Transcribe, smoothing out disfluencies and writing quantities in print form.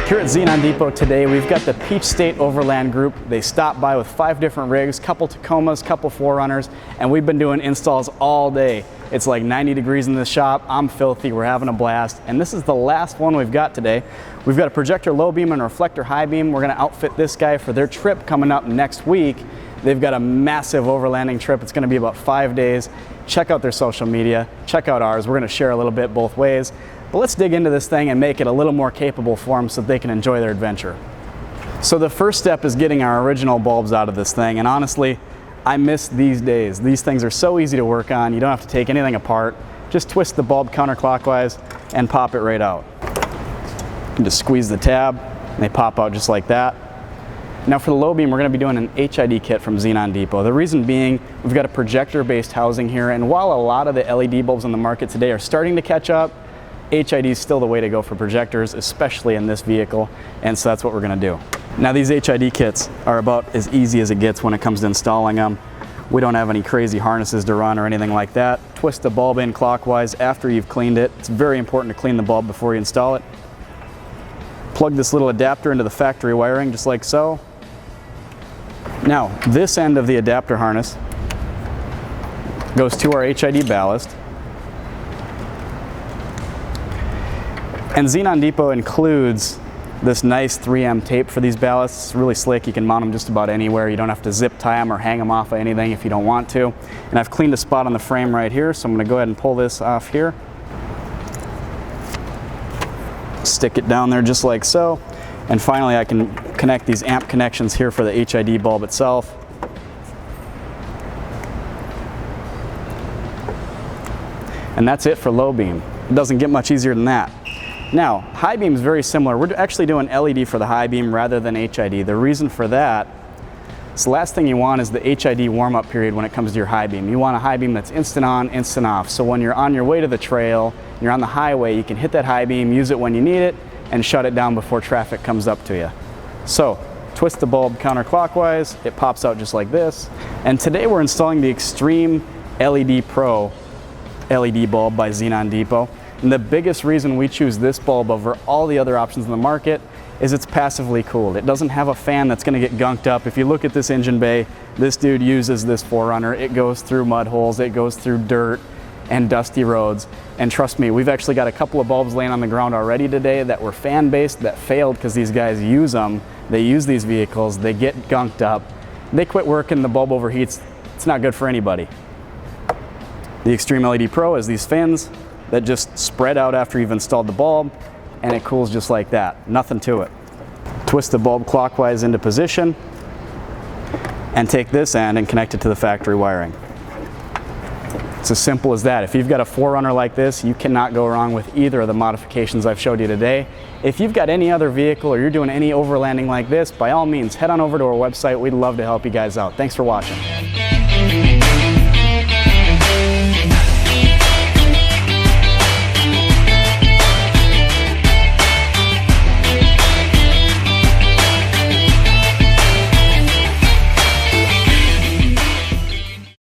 Here at Xenon Depot today, we've got the Peach State Overland group. They stopped by with 5 different rigs, couple Tacomas, couple 4Runners, and we've been doing installs all day. It's like 90 degrees in this shop. I'm filthy, we're having a blast. And this is the last one we've got today. We've got a projector low beam and a reflector high beam. We're gonna outfit this guy for their trip coming up next week. They've got a massive overlanding trip. It's gonna be about 5 days. Check out their social media, check out ours. We're gonna share a little bit both ways. But let's dig into this thing and make it a little more capable for them so they can enjoy their adventure. So the first step is getting our original bulbs out of this thing, and honestly, I miss these days. These things are so easy to work on. You don't have to take anything apart. Just twist the bulb counterclockwise and pop it right out. You can just squeeze the tab and they pop out just like that. Now for the low beam, we're going to be doing an HID kit from Xenon Depot. The reason being, we've got a projector-based housing here, and while a lot of the LED bulbs on the market today are starting to catch up, HID is still the way to go for projectors, especially in this vehicle, and so that's what we're going to do. Now these HID kits are about as easy as it gets when it comes to installing them. We don't have any crazy harnesses to run or anything like that. Twist the bulb in clockwise after you've cleaned it. It's very important to clean the bulb before you install it. Plug this little adapter into the factory wiring just like so. Now this end of the adapter harness goes to our HID ballast. And Xenon Depot includes this nice 3M tape for these ballasts. It's really slick. You can mount them just about anywhere. You don't have to zip tie them or hang them off of anything if you don't want to. And I've cleaned a spot on the frame right here, so I'm going to go ahead and pull this off here. Stick it down there just like so. And finally I can connect these amp connections here for the HID bulb itself. And that's it for low beam. It doesn't get much easier than that. Now, high beam is very similar. We're actually doing LED for the high beam rather than HID. The reason for that is the last thing you want is the HID warm-up period when it comes to your high beam. You want a high beam that's instant on, instant off. So when you're on your way to the trail, you're on the highway, you can hit that high beam, use it when you need it, and shut it down before traffic comes up to you. So, twist the bulb counterclockwise, it pops out just like this. And today we're installing the Xtreme LED Pro LED bulb by Xenon Depot. And the biggest reason we choose this bulb over all the other options in the market is it's passively cooled. It doesn't have a fan that's going to get gunked up. If you look at this engine bay, this dude uses this 4Runner. It goes through mud holes, it goes through dirt and dusty roads. And trust me, we've actually got a couple of bulbs laying on the ground already today that were fan-based that failed because these guys use them. They use these vehicles, they get gunked up. They quit working, the bulb overheats. It's not good for anybody. The Xtreme LED Pro is these fins that just spread out after you've installed the bulb, and it cools just like that. Nothing to it. Twist the bulb clockwise into position and take this end and connect it to the factory wiring. It's as simple as that. If you've got a 4Runner like this, you cannot go wrong with either of the modifications I've showed you today. If you've got any other vehicle or you're doing any overlanding like this, by all means, head on over to our website. We'd love to help you guys out. Thanks for watching.